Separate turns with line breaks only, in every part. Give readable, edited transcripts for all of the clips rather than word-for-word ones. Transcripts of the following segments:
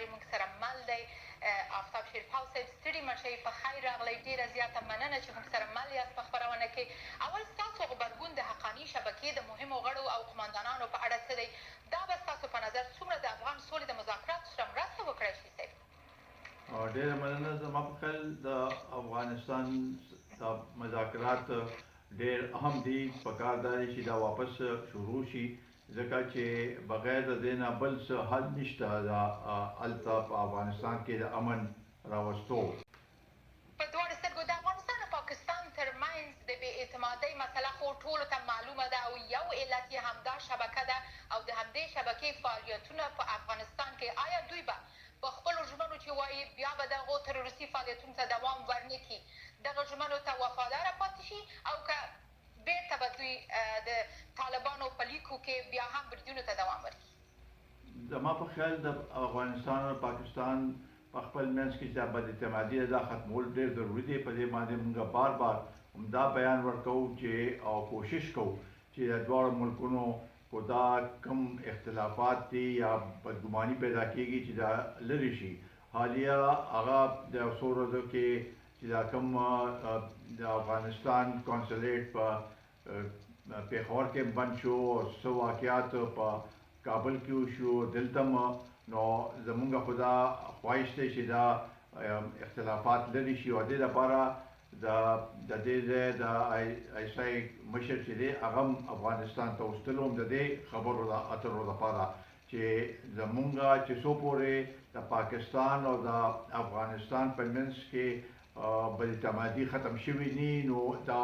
لارې موږ سره مل دی آفتاب شیرپاو صاحب ستړي مه شئ په خیر راغلی ډېره زیاته مننه چې موږ سره مل یاست په خپرونه کې اول ستاسو غبرګون د حقاني شبکې د مهمو غړو او قماندانانو په اړه څه دی دا به ستاسو په نظر څومره د افغان سولې د مذاکراتو سره مرسته وکړی شي صاحب
ډېره مننه زما په خیال د افغانستان دا مذاکرات ډېر اهم دي پکار دا دی چې دا واپس شروع شي ځکه چې بغیر د دې نه بل څه حل نشته دا هلته په افغانستان کې د امن راوستو
په دواړو سترګو د افغانستان او پاکستان ترمنځ د بې اعتمادۍ مسله خو ټولو ته معلومه ده او یو علت یې همدا شبکه ده او د همدې شبکې فعالیتونه په افغانستان کې آیا دوی به په خپلو ژمنو چې وایي بیا به دغو تروریستي فعالیتونو ته دوام ورنه کړي دغه ژمنو ته وفاداره پاتې شي او که بیرته به دوی د طالبانو په لیکو کې بیا هم بریدونو ته دوام ورکړي
زما په خیال د افغانستان او پاکستان په خپل منځ کې چې دا بد اعتمادي ده دا ختمول ډېر ضروري دی په دې باندې موږ بار بار همدا بیان ورکوو چې او کوشش کوو چې د دواړو ملکونو خو دا کم اختلافات دي یا بدګماني پیدا کېږي چې دا لرې شي حالیه هغه د یو څو ورځو کې چې دا کوم د افغانستان کونسلیټ په پېښور کې بند شو او څه واقعات په کابل کې وشو دلته نو زمونږ خو دا خواهش دی چې دا اختلافات لرې شي او د دې لپاره د دې ځای د ایسای مشر چې دی هغه هم افغانستان ته وستلو هم د دې خبرو اترو لپاره چې زمونږ چې څو پورې د پاکستان او د افغانستان په منځ کې بد اعتمادي ختم شوي نی نو دا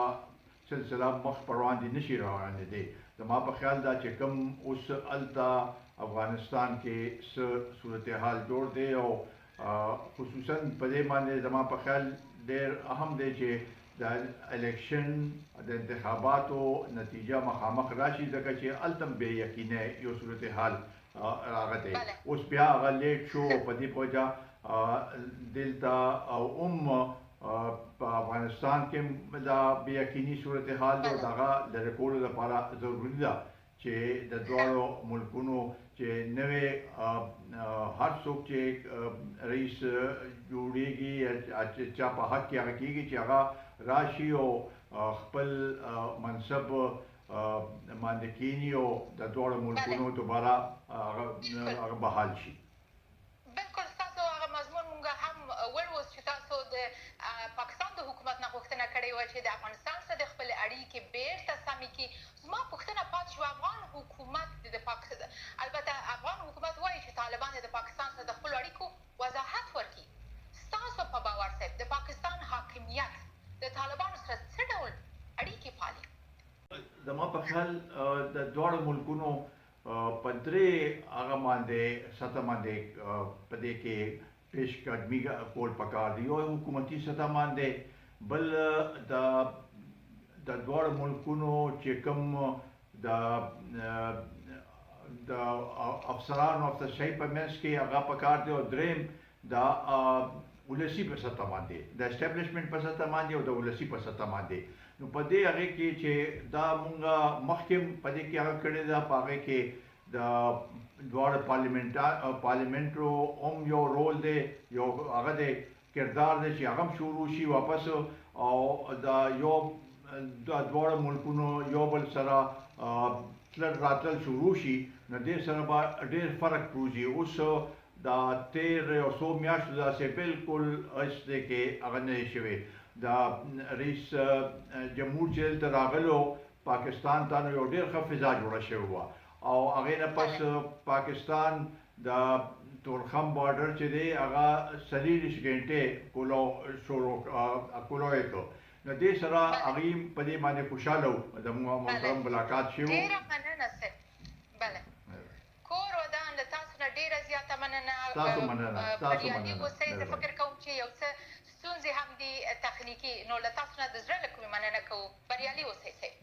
سلسله مخ پر وړاندې نشي روانېدی زما په خیال دا چې کوم اوس هلته افغانستان کې څه صورتحال جوړ دی او خصوصا په دې باندې زما په خیال ډېر اهم دی چې د الیکشن د انتخاباتو نتیجه مخامخ راشي ځکه چې هلته هم بې یقینه یو صورتحال راغلی اوس بیا هغه لیټ شو په دې وجه دلته او په افغانستان کې دا بې یقیني صورتحال دی او د هغه لرې کولو لپاره ضروري ده چې د دواړو ملکونو چې نوې هر څوک چې رئیس جوړیږي چا په حق کې هغه کېږي چې هغه راشي او خپل منصب باندې کښېني او د دواړو ملکونو دوباره هغه بحال شي
بلکل ستاسو هغه مضمون موږ هم ولوست چې تاسو د پاکستان د حکومت نه غوښتنه کړې وه چې د افغانستان سره د خپلې اړیکې بیرته سمې کړي زما پوښتنه پاتې شوه افغان حکومت البته افغان حکومت وایي چې طالبان د پاکستان سره د خپلو اړیکو وضاحت ورکړي ستاسو په باور صاحب د پاکستان حاکمیت د طالبانو سره څه ډول اړیکې پالي
زما په خیال د دواړو ملکونو په درې هغه باندې سطح باندې په دې کې پیش قدمي کول پکار دي یو حکومتي سطح باندې بل د دواړو ملکونو چې کوم د افسرانو افسرشاهي په منځ کې هغه پکار دی او درېیم د ولسي په سطح باندې د اسټابلیشمنټ په سطح باندې او د ولسي په سطح باندې نو په دې هغې کې چې دا مونږ مخکې په دې کې هغه کړې ده په هغې کې د دواړو پارلیمنټو هم یو رول دی یو هغه دی کردار دی چې هغه هم شروع شي واپس او د دواړو ملکونو یو بل سره تلل راتلل شروع شي نو دې سره به ډېر فرق پروزي اوس دا تېر یو څو میاشتو داسې بالکل هېڅ دی کې هغه نه دی شوی د رئیس جمهور چې دلته راغلو پاکستان ته نو یو ډېر ښه فضا جوړه شوې وه او هغې نه پس پاکستان د تورخم بارډر چې دی هغه 40 ګنټې کولو یې کړو نو دې سره هغوی په دې باندې خوشحاله وو زموږ محترم ملاقات شوی و
ډېره مننه صاحب بله کور ودان له تاسو نه ډېره زیاته مننه بریالي اوسئ زه فکر کوم چې یو څه ستونزې هم دي تخنیکي نو له تاسو نه د زړه له کومې مننه کوو بریالي اوسئ صاحب